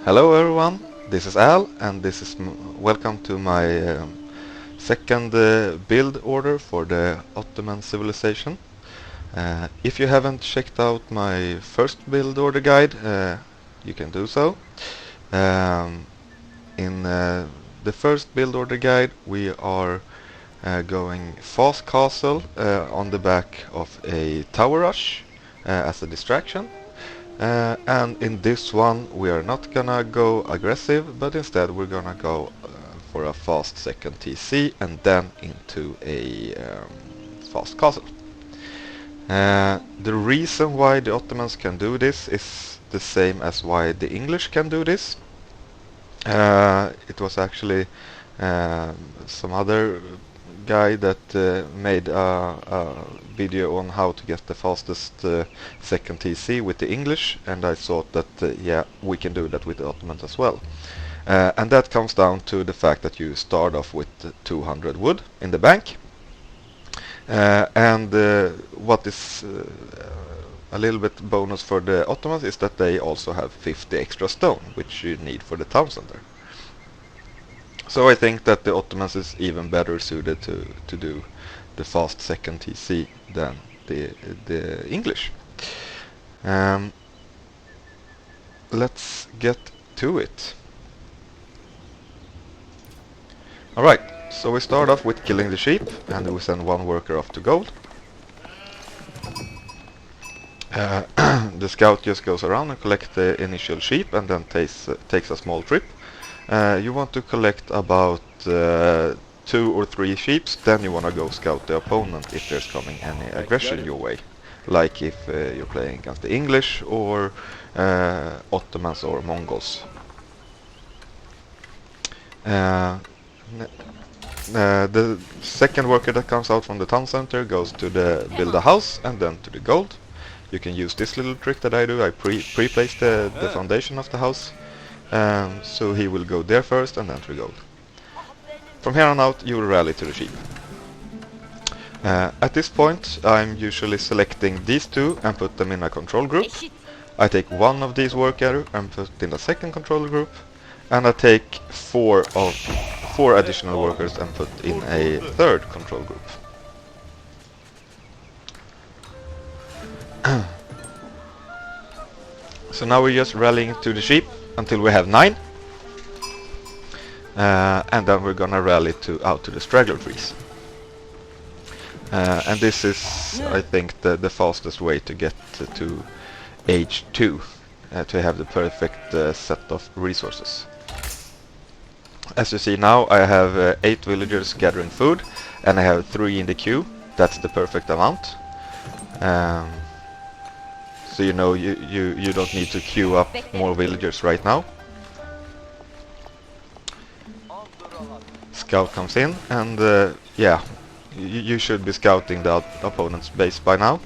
Hello everyone, this is Al and this is welcome to my second build order for the Ottoman civilization. If you haven't checked out my first build order guide, you can do so. In the first build order guide we are going fast castle on the back of a tower rush as a distraction. And in this one we are not gonna go aggressive, but instead we're gonna go for a fast second TC and then into a fast castle. The reason why the Ottomans can do this is the same as why the English can do this. It was actually some other guy that made a video on how to get the fastest second TC with the English, and I thought that yeah, we can do that with the Ottomans as well. And that comes down to the fact that you start off with 200 wood in the bank, and what is a little bit bonus for the Ottomans is that they also have 50 extra stone, which you need for the town center. So I think that the Ottomans is even better suited to do the fast second TC than the English. Let's get to it. Alright, so we start off with killing the sheep and we send one worker off to gold. The scout just goes around and collects the initial sheep and then takes a small trip. You want to collect about 2 or 3 sheep, then you want to go scout the opponent if there's coming any aggression your way. Like if you're playing against the English or Ottomans or Mongols. The second worker that comes out from the town center goes to build a house and then to the gold. You can use this little trick that I do. I pre-place the foundation of the house. So he will go there first and then to the gold. From here on out you will rally to the sheep. At this point I'm usually selecting these two and put them in a control group. I take one of these workers and put in a second control group, and I take 4 additional workers and put in a third control group. So now we're just rallying to the sheep until we have 9, and then we're gonna rally out to the straggler trees. And this is, I think, the fastest way to get to age 2, to have the perfect set of resources. As you see now, I have 8 villagers gathering food, and I have 3 in the queue. That's the perfect amount. So you know you don't need to queue up more villagers right now. Scout comes in, and yeah, you should be scouting the opponent's base by now.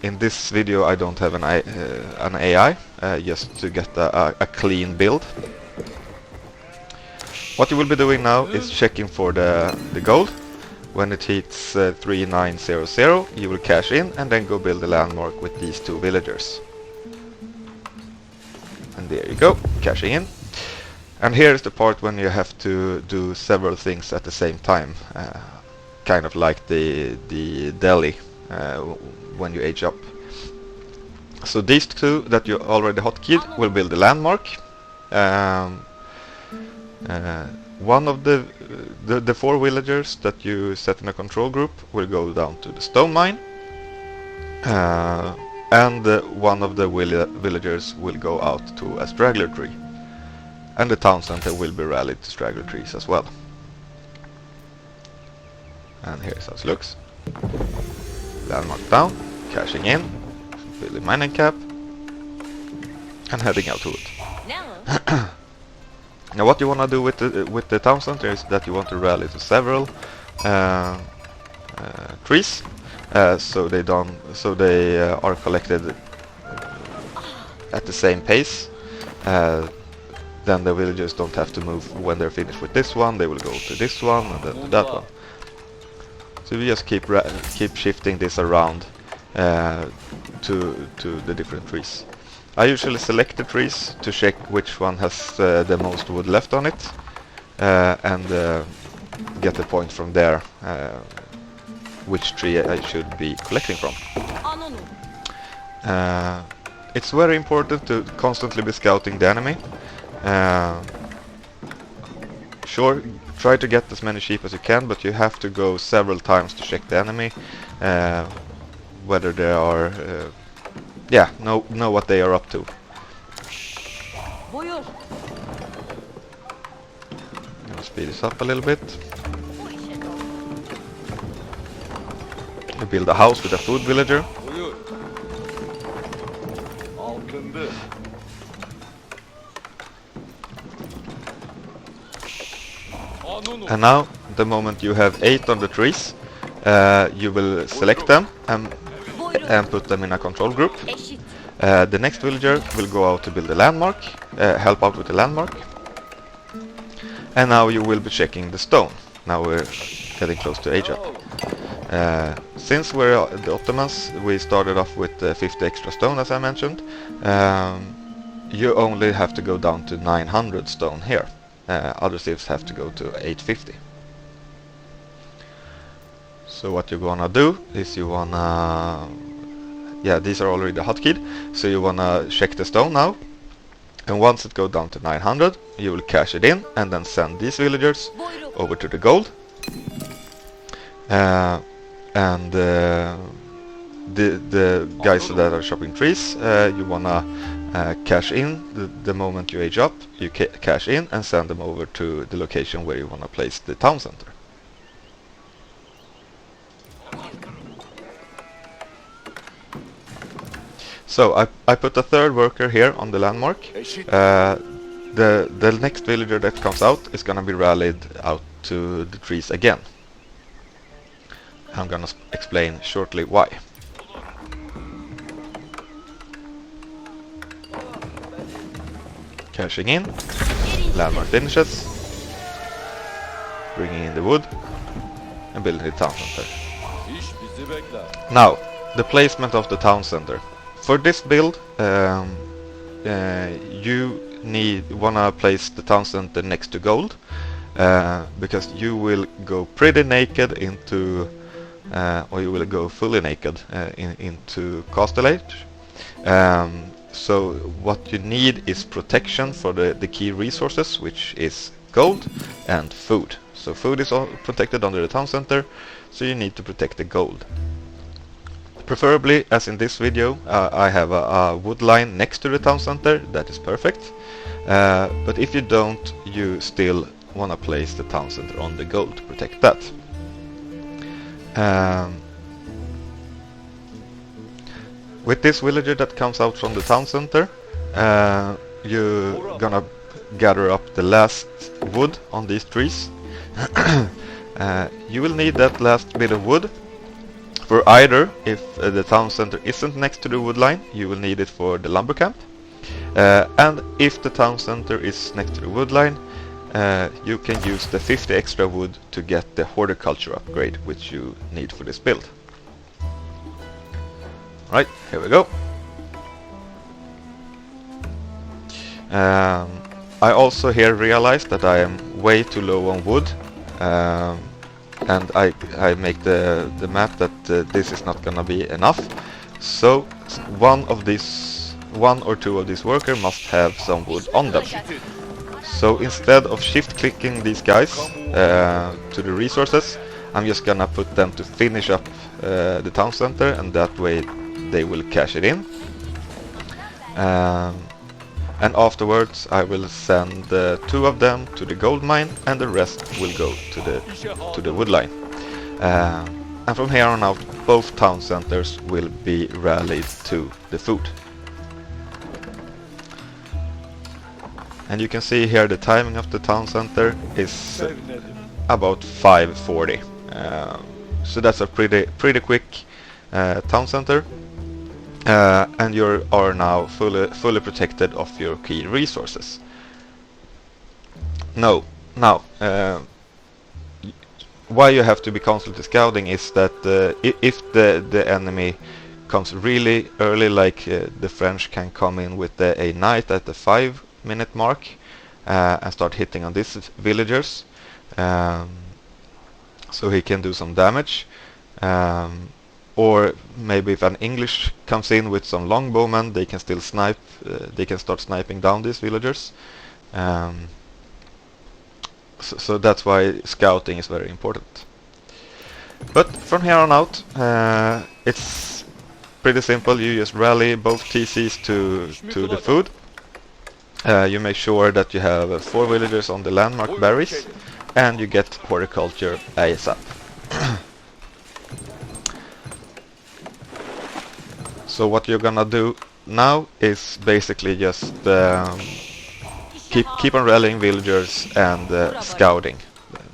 In this video I don't have an AI, just to get a clean build. What you will be doing now is checking for the gold. When it hits 3900, you will cash in and then go build a landmark with these 2 villagers. And there you go, cashing in. And here is the part when you have to do several things at the same time, kind of like the Delhi when you age up. So these 2 that you already hotkeyed will build a landmark. One of the 4 villagers that you set in a control group will go down to the stone mine, and one of the villagers will go out to a straggler tree, and the town center will be rallied to straggler trees as well. And here's how it looks. Landmark down, cashing in, building mining cap, and heading out to it. Now what you want to do with the town center is that you want to rally to several trees, so they are collected at the same pace. Then the villagers don't have to move when they're finished with this one. They will go to this one and then to that one. So we just keep shifting this around to the different trees. I usually select the trees to check which one has the most wood left on it, and get the point from there which tree I should be collecting from. It's very important to constantly be scouting the enemy. Sure, try to get as many sheep as you can, but you have to go several times to check the enemy, whether they are, know what they are up to. I'll speed this up a little bit. You build a house with a food villager. And now, the moment you have 8 on the trees, you will select them and put them in a control group. The next villager will go out to build a landmark, help out with the landmark. And now you will be checking the stone. Now we're getting close to age up. Since we're the Ottomans, we started off with 50 extra stone, as I mentioned. You only have to go down to 900 stone here. Other civs have to go to 850. So what you're gonna do is you wanna... these are already hotkeyed. So you wanna check the stone now. And once it goes down to 900, you will cash it in and then send these villagers over to the gold. And the guys that are chopping trees, you wanna cash in the moment you age up. You cash in and send them over to the location where you wanna place the town center. So I put a third worker here on the landmark. The next villager that comes out is gonna be rallied out to the trees again. I'm gonna explain shortly why. Cashing in, landmark finishes, bringing in the wood, and building the town center. Now, the placement of the town center. For this build, you wanna place the town center next to gold, because you will go pretty naked into, or you will go fully naked into Castle Age. So what you need is protection for the key resources, which is gold and food. So food is all protected under the town center, so you need to protect the gold. Preferably, as in this video, I have a wood line next to the town center. That is perfect. But if you don't, you still want to place the town center on the gold to protect that. With this villager that comes out from the town center, you're gonna gather up the last wood on these trees. You will need that last bit of wood for either, if the town center isn't next to the wood line, you will need it for the lumber camp. And if the town center is next to the wood line, you can use the 50 extra wood to get the horticulture upgrade, which you need for this build. Right, here we go. I also here realized that I am way too low on wood, and I make the map that this is not gonna be enough. So one or two of these workers must have some wood on them. So instead of shift clicking these guys to the resources, I'm just gonna put them to finish up the town center, and that way they will cash it in. And afterwards I will send 2 of them to the gold mine, and the rest will go to the wood line. And from here on out, both town centers will be rallied to the food. And you can see here the timing of the town center is about 5:40. So that's a pretty quick town center. And you are now fully protected of your key resources. Now, why you have to be constantly scouting is that if the enemy comes really early, like the French can come in with a knight at the 5-minute mark and start hitting on these villagers, so he can do some damage. Or maybe if an English comes in with some longbowmen, they can still snipe. They can start sniping down these villagers. So that's why scouting is very important. But from here on out, it's pretty simple. You just rally both TCs to the food. You make sure that you have 4 villagers on the landmark berries, and you get horticulture ASAP. So what you're gonna do now is basically just keep on rallying villagers and scouting.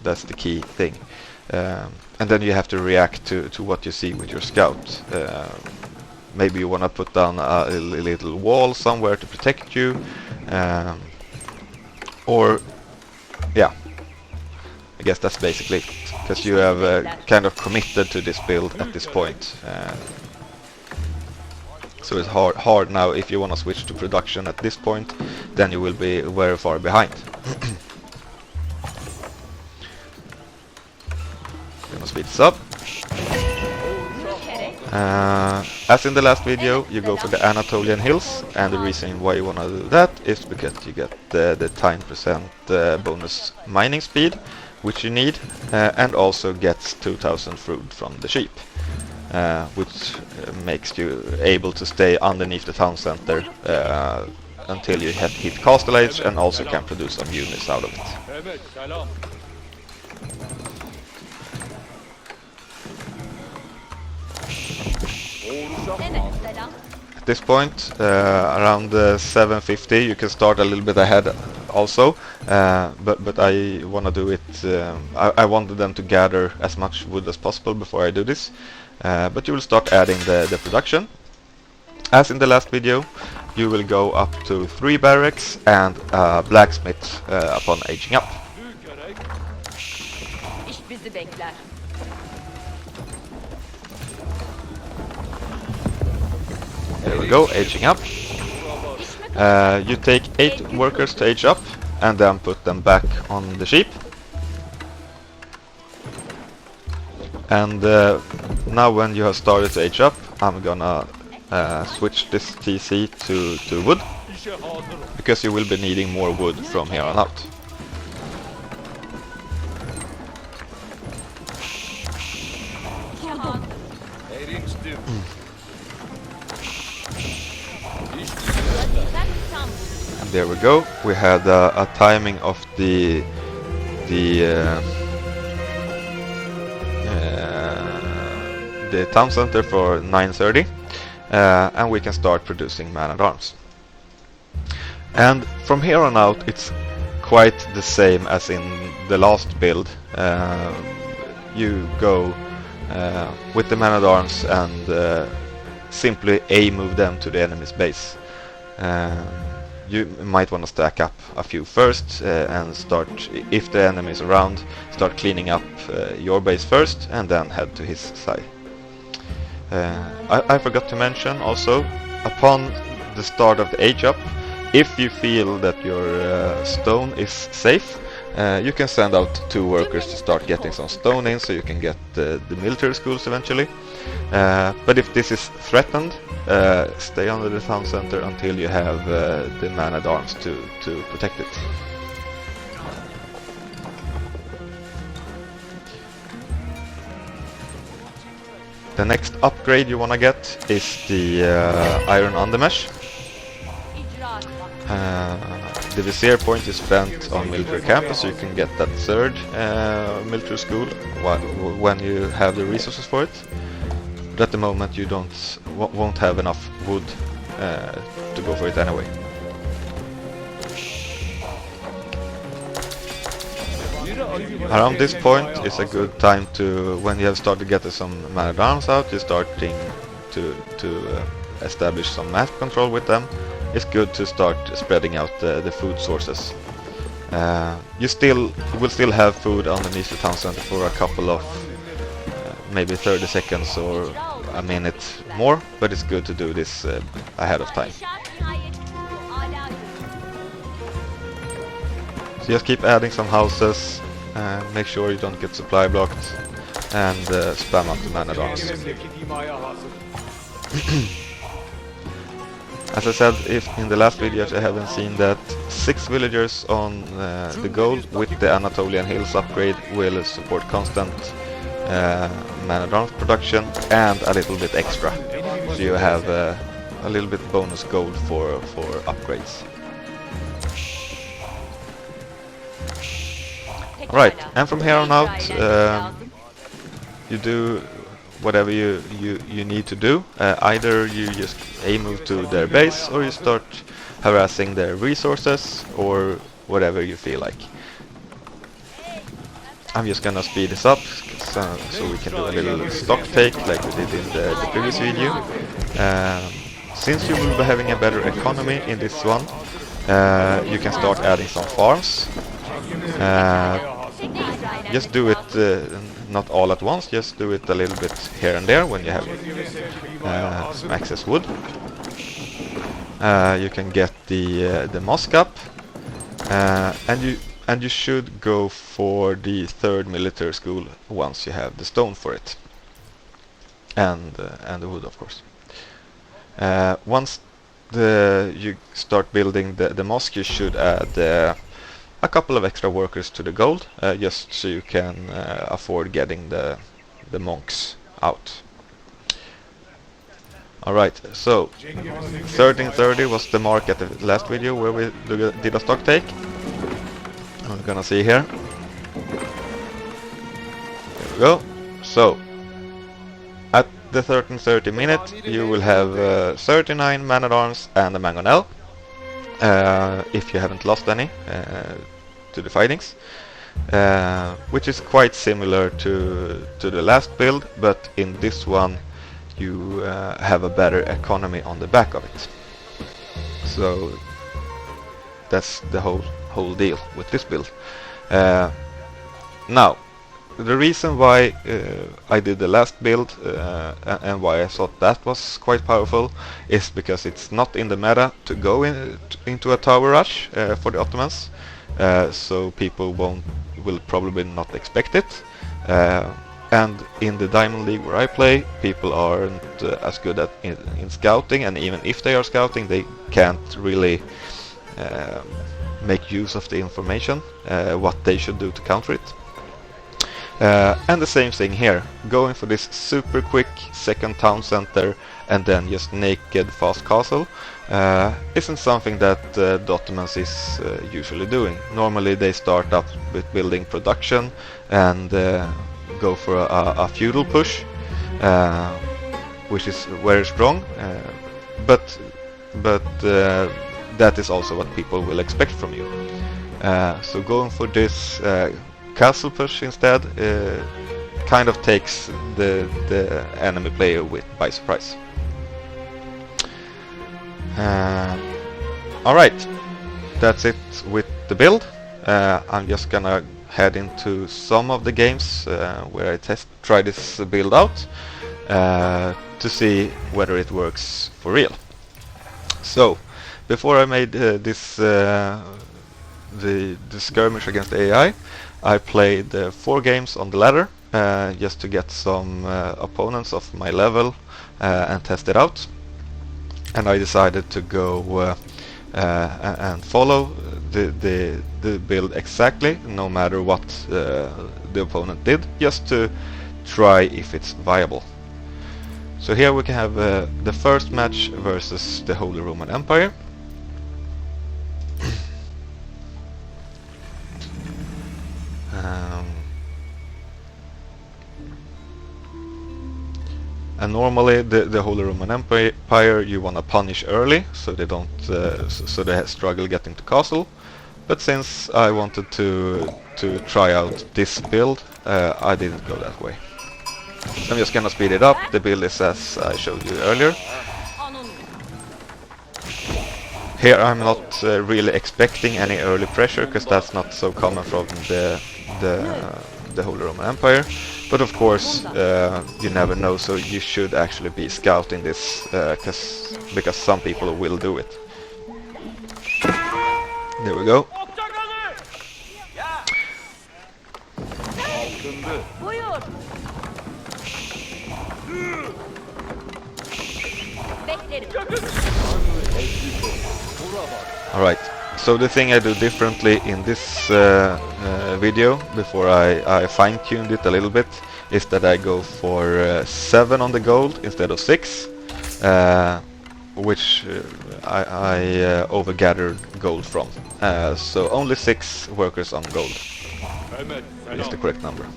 That's the key thing. And then you have to react to what you see with your scout. Maybe you want to put down a little wall somewhere to protect you, or yeah, I guess that's basically it, because you have kind of committed to this build at this point. So it's hard now. If you want to switch to production at this point, then you will be very far behind. Gonna speed this up. As in the last video, you go for the Anatolian Hills, and the reason why you want to do that is because you get the 10% bonus mining speed, which you need, and also gets 2000 food from the sheep, which makes you able to stay underneath the town center until you hit Castle Age, and also can produce some units out of it. At this point, around 750, you can start a little bit ahead also, but I want to do it, I wanted them to gather as much wood as possible before I do this, but you will start adding the production. As in the last video, you will go up to 3 barracks and blacksmith upon aging up. There we go, aging up. You take 8 workers to age up and then put them back on the sheep. And now when you have started to age up, I'm gonna switch this TC to wood, because you will be needing more wood from here on out. There we go. We had a timing of the town center for 9:30, and we can start producing man-at-arms. And from here on out, it's quite the same as in the last build. You go with the man-at-arms and simply A-move them to the enemy's base. You might want to stack up a few first and start, if the enemy is around, start cleaning up your base first and then head to his side. I forgot to mention also, upon the start of the age up, if you feel that your stone is safe, you can send out 2 workers to start getting some stone in, so you can get the military schools eventually. But if this is threatened, stay under the town center until you have the man-at-arms to protect it. The next upgrade you want to get is the iron undermesh. The vizier point is spent on military campus, so you can get that 3rd military school when you have the resources for it. But at the moment you won't have enough wood to go for it anyway. Around this point is a good time to, when you have started getting some man-at-arms out, you're starting to establish some map control with them. It's good to start spreading out the food sources. You will still have food underneath the town center for a couple of maybe 30 seconds or a minute more, but it's good to do this ahead of time. So just keep adding some houses, make sure you don't get supply blocked, and spam up the man-at-arms. As I said, if in the last videos I haven't seen that 6 villagers on the gold with the Anatolian Hills upgrade will support constant man-at-arms production and a little bit extra. So you have a little bit bonus gold for upgrades. Alright, and from here on out you do whatever you need to do. Either you just move to their base, or you start harassing their resources, or whatever you feel like. I'm just gonna speed this up so we can do a little stock take like we did in the previous video. Since you will be having a better economy in this one, you can start adding some farms. Just do it not all at once, just do it a little bit here and there when you have some excess wood. You can get the mosque up, and you should go for the 3rd military school once you have the stone for it, and the wood, of course. Once you start building the mosque, you should add a couple of extra workers to the gold, just so you can afford getting the monks out. Alright, so 1330 was the mark at the last video where we did a stock take. I'm gonna see here. There we go. So at the 1330 minute you will have 39 man-at-arms and a mangonel, if you haven't lost any to the fightings, which is quite similar to the last build, but in this one you have a better economy on the back of it. So that's the whole deal with this build. Now, the reason why I did the last build and why I thought that was quite powerful is because it's not in the meta to go into a tower rush for the Ottomans, so people will probably not expect it. And in the Diamond League where I play, people aren't as good at in scouting, and even if they are scouting, they can't really make use of the information, what they should do to counter it. And the same thing here, going for this super quick second town center and then just naked fast castle isn't something that the Ottomans is usually doing. Normally they start up with building production and go for a feudal push, which is very strong, but that is also what people will expect from you. So going for this castle push instead kind of takes the enemy player by surprise. Alright, that's it with the build. I'm just gonna head into some of the games where I try this build out to see whether it works for real. So before I made this the skirmish against AI, I played 4 games on the ladder just to get some opponents of my level and test it out. And I decided to go and follow the build exactly, no matter what the opponent did, just to try if it's viable. So here we can have the first match versus the Holy Roman Empire. And normally the Holy Roman Empire you wanna punish early, so they don't, so they struggle getting to castle. But since I wanted to try out this build, I didn't go that way. I'm just gonna speed it up. The build is as I showed you earlier. Here I'm not really expecting any early pressure, because that's not so common from the the Holy Roman Empire. But of course, you never know, so you should actually be scouting this, because some people will do it. There we go. Alright, so the thing I do differently in this video, before I fine-tuned it a little bit, is that I go for 7 on the gold instead of 6, which I overgathered gold from. So only 6 workers on gold is the correct number.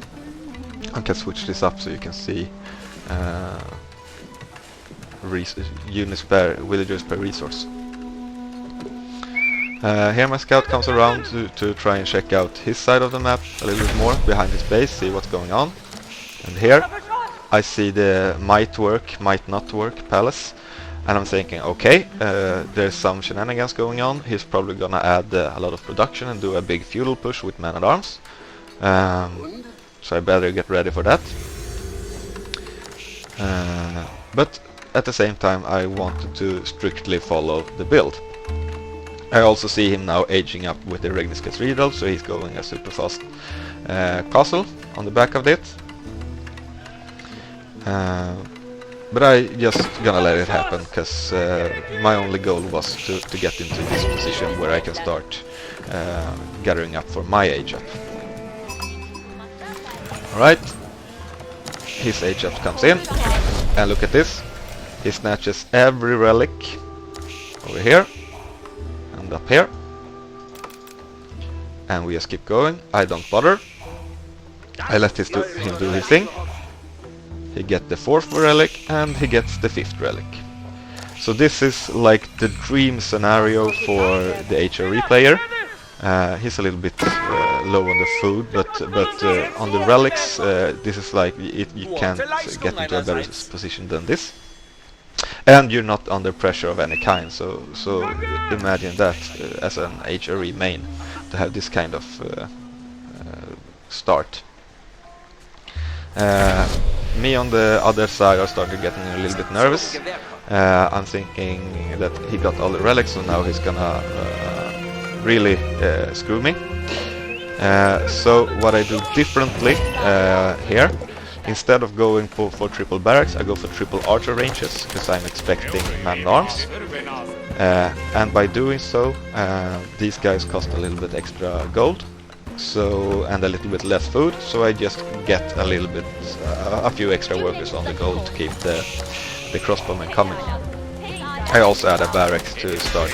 I can switch this up so you can see units per villagers per resource. Here my scout comes around to try and check out his side of the map a little bit more, behind his base, see what's going on. And here I see the might work, might not work palace, and I'm thinking, okay, there's some shenanigans going on. He's probably gonna add a lot of production and do a big feudal push with man-at-arms. So I better get ready for that. But at the same time I wanted to strictly follow the build. I also see him now aging up with the Regnis Cathedral, so he's going a super fast castle on the back of it. But I just gonna let it happen, because my only goal was to get into this position where I can start gathering up for my age up. Alright, his age up comes in, and look at this. He snatches every relic over here and up here, and we just keep going. I don't bother. I let him do his thing. He gets the 4th relic and he gets the 5th relic. So this is like the dream scenario for the HRE player. He's a little bit low on the food, but on the relics, this is like you can't get into a better position than this. And you're not under pressure of any kind, so imagine that as an HRE main, to have this kind of start. Me on the other side, I started getting a little bit nervous. I'm thinking that he got all the relics, so now he's gonna really screw me. So what I do differently here, instead of going for triple barracks, I go for triple archer ranges, because I'm expecting man-at-arms. And by doing so, these guys cost a little bit extra gold, and a little bit less food, so I just get a few extra workers on the gold to keep the crossbowmen coming. I also add a barracks to start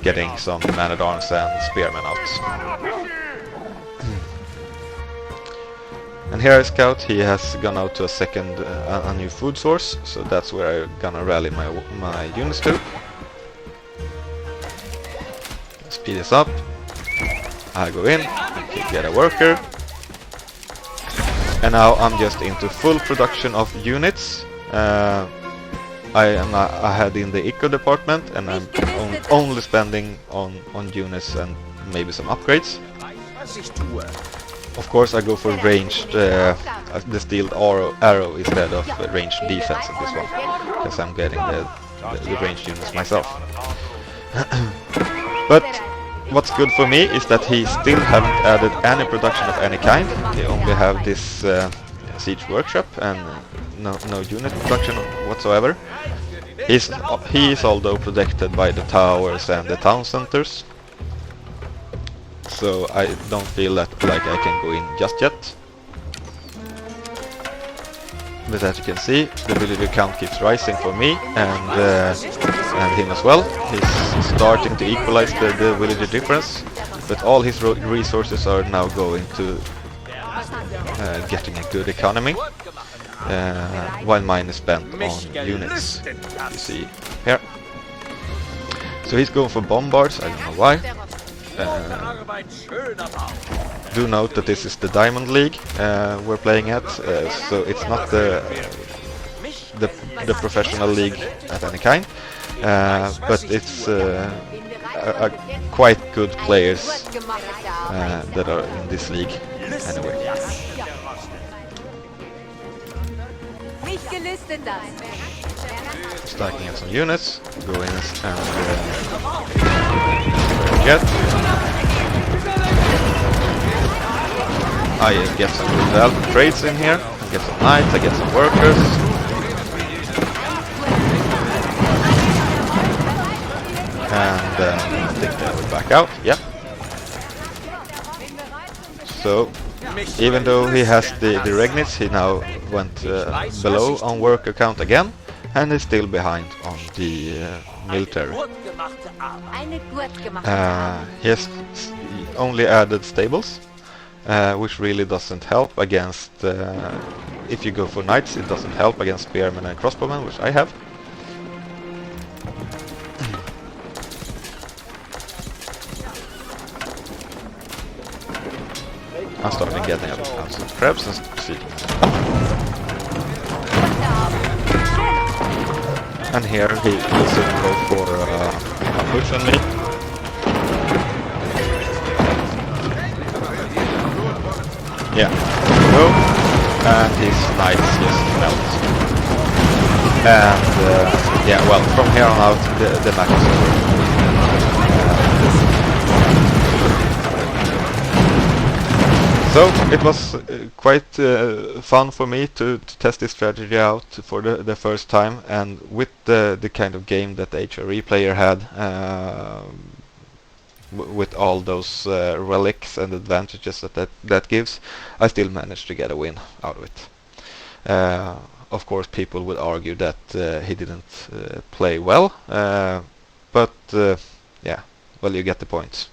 getting some man-at-arms and spearmen out. And here I scout, he has gone out to a new food source, so that's where I'm gonna rally my units to. Speed this up. I go in, get a worker, and now I'm just into full production of units. I am ahead in the eco department, and I'm only spending on units and maybe some upgrades. Of course I go for ranged, the steeled arrow instead of ranged defense in this one, because I'm getting the ranged units myself. But what's good for me is that he still haven't added any production of any kind. He only have this siege workshop and no unit production whatsoever. He is although protected by the towers and the town centers, so I don't feel that like I can go in just yet. But as you can see, the villager count keeps rising for me and him as well. He's starting to equalize the villager difference, but all his resources are now going to getting a good economy, while mine is spent on units, you see here. So he's going for bombards, I don't know why. Do note that this is the Diamond League we're playing at, so it's not the professional league at any kind, but it's quite good players that are in this league anyway. Stacking in some units, go in and get. I get some good trades in here, I get some knights, I get some workers. And I think I will back out, yeah. So, even though he has the Regnitz, he now went below on worker count again, and is still behind on the military. He has only added stables, which really doesn't help against, if you go for knights, it doesn't help against spearmen and crossbowmen, which I have. I'm starting getting up some crabs and see. And here he will soon go for a push on me. Yeah, go, and his knights just melt. And yeah, well, from here on out the match is over. So it was quite fun for me to test this strategy out for the first time, and with the kind of game that the HRE player had, with all those relics and advantages that gives, I still managed to get a win out of it. Of course, people would argue that he didn't play well, but yeah, well, you get the point.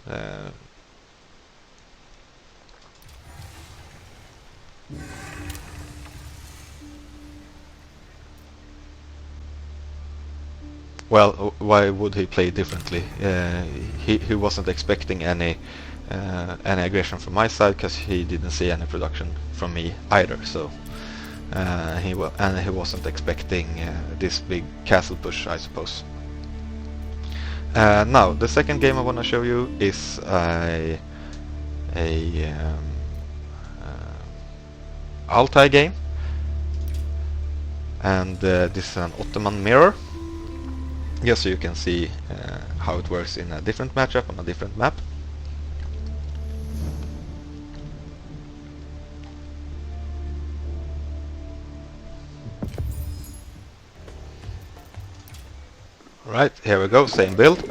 Well, why would he play differently? He wasn't expecting any aggression from my side, because he didn't see any production from me either. So he wasn't expecting this big castle push, I suppose. Now the second game I want to show you is a Altai game, and this is an Ottoman mirror. Just so you can see how it works in a different matchup on a different map. Right, here we go, same build.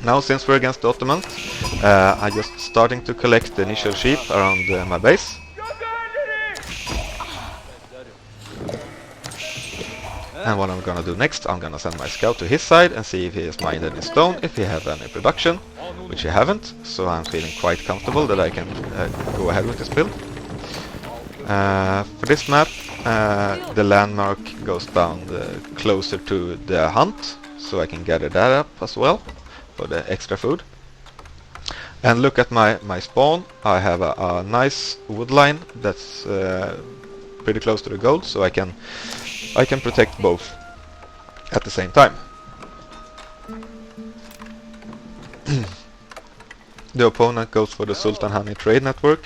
Now, since we're against the Ottomans, I'm just starting to collect the initial sheep around my base. And what I'm gonna do next, I'm gonna send my scout to his side and see if he has mined any stone, if he have any production, which he haven't, so I'm feeling quite comfortable that I can go ahead with this build. For this map, the landmark goes down closer to the hunt, so I can gather that up as well for the extra food. And look at my spawn, I have a nice wood line that's pretty close to the gold, so I can protect both at the same time. The opponent goes for the Sultan Hani trade network.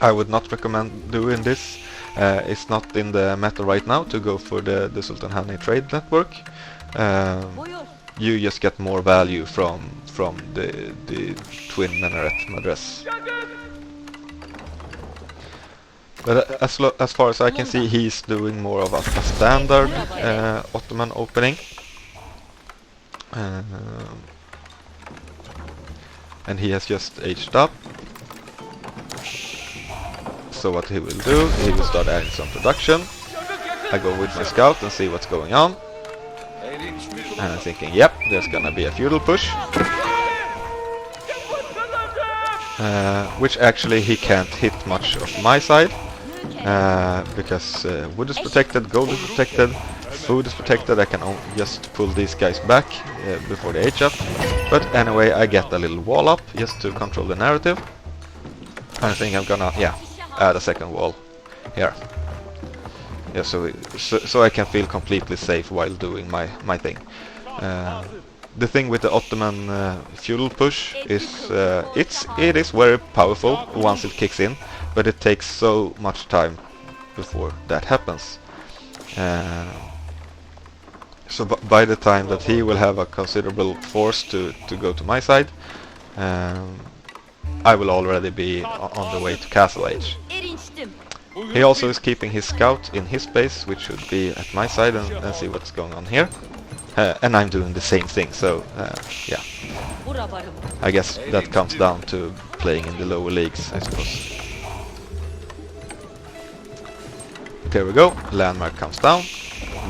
I would not recommend doing this. It's not in the meta right now to go for the Sultan Hani trade network. You just get more value from the twin minaret madras. But as far as I can see, he's doing more of a standard Ottoman opening. And he has just aged up. So what he will do, he will start adding some production. I go with my scout and see what's going on. And I'm thinking, yep, there's gonna be a feudal push. Which actually he can't hit much of my side. Because wood is protected, gold is protected, food is protected. I can just pull these guys back before they age up. But anyway, I get a little wall up just to control the narrative. I think I'm gonna, yeah, add a second wall here. Yeah, so I can feel completely safe while doing my thing. The thing with the Ottoman feudal push is it is very powerful once it kicks in, but it takes so much time before that happens. So by the time that he will have a considerable force to go to my side, I will already be on the way to Castle Age. He also is keeping his scout in his base, which should be at my side, and see what's going on here. And I'm doing the same thing, so yeah. I guess that comes down to playing in the lower leagues, I suppose. There we go, landmark comes down,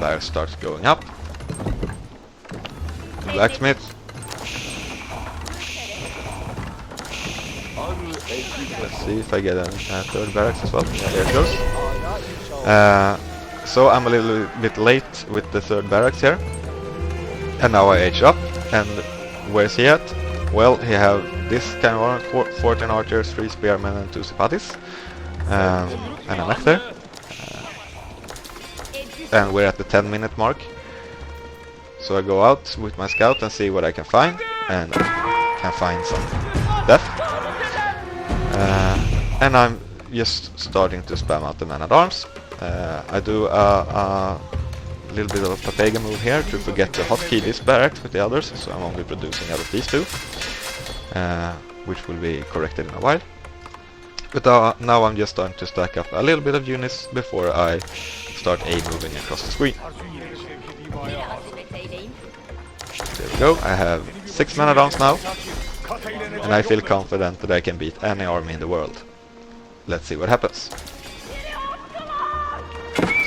barracks starts going up. Blacksmith. Let's see if I get a third barracks as well. Yeah, there it goes. So I'm a little bit late with the third barracks here. And now I age up. And where's he at? Well, he have this kind of armor, 14 archers, 3 spearmen and 2 sipatis. And a mech there. And we're at the 10-minute mark. So I go out with my scout and see what I can find. And I can find some death. And I'm just starting to spam out the man-at-arms. I do a little bit of a Papega move here to forget to hotkey this barrack with the others, so I'm only producing out of these two, which will be corrected in a while. But now I'm just starting to stack up a little bit of units before I start moving across the screen. There we go, I have 6 man-at-arms now, and I feel confident that I can beat any army in the world. Let's see what happens.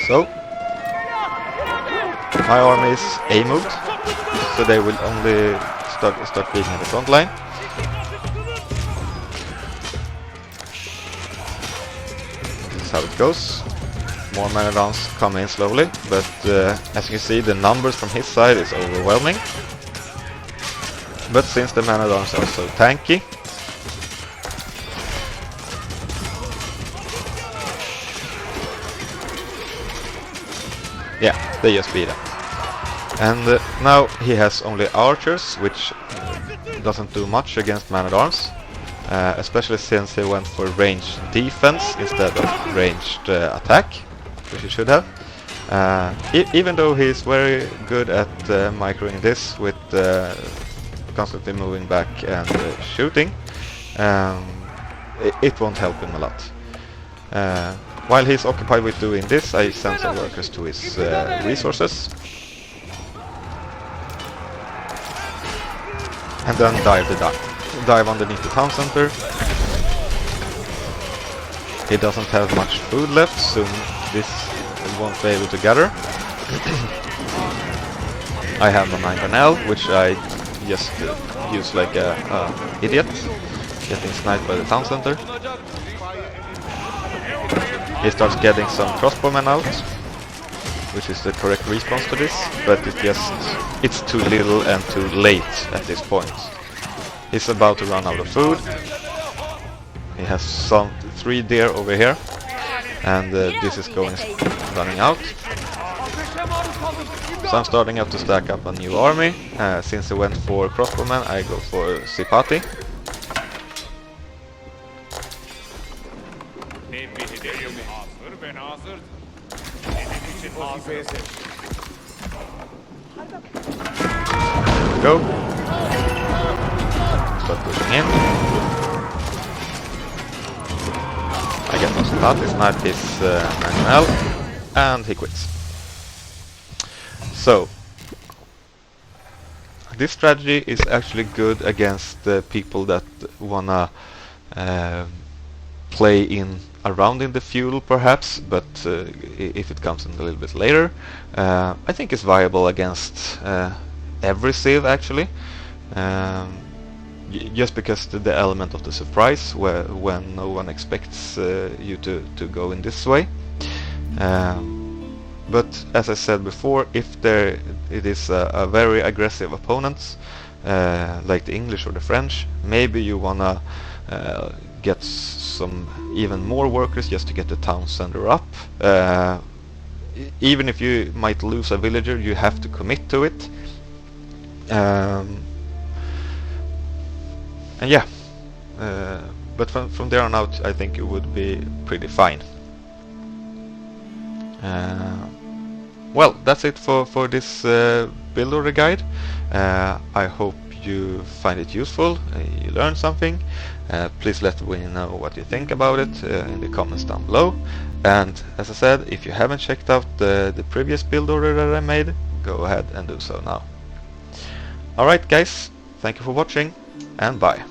So, my army is A-moved, so they will only start being in the front line. This is how it goes. More man-at-arms come in slowly, but as you can see, the numbers from his side is overwhelming. But since the man-at-arms are so tanky, yeah, they just beat him. And now he has only archers, which doesn't do much against man-at-arms, especially since he went for ranged defense instead of ranged attack, which he should have. Even though he's very good at microing this with constantly moving back and shooting, it won't help him a lot. While he's occupied with doing this, I send some workers to his resources. And then dive underneath the town center. He doesn't have much food left, soon this won't be able to gather. I have a 9 which I just use like a idiot, getting sniped by the town center. He starts getting some crossbowmen out, which is the correct response to this, but it's too little and too late at this point. He's about to run out of food. He has some 3 deer over here, and this is running out. So I'm starting up to stack up a new army. Since he went for crossbowmen, I go for Sipati. Go. Start pushing in. I get no Sipati, snipe his manual, and he quits. So, this strategy is actually good against people that wanna play around in the feudal perhaps, but if it comes in a little bit later, I think it's viable against every civ actually, just because the element of the surprise when no one expects you to go in this way. But as I said before, if it is a very aggressive opponent, like the English or the French, maybe you wanna get some even more workers just to get the town center up. Even if you might lose a villager, you have to commit to it. And yeah, but from there on out, I think it would be pretty fine. well, that's it for this build order guide. I hope you find it useful, you learned something. Please let me know what you think about it in the comments down below. And as I said, if you haven't checked out the previous build order that I made, go ahead and do so now. Alright guys, thank you for watching, and bye.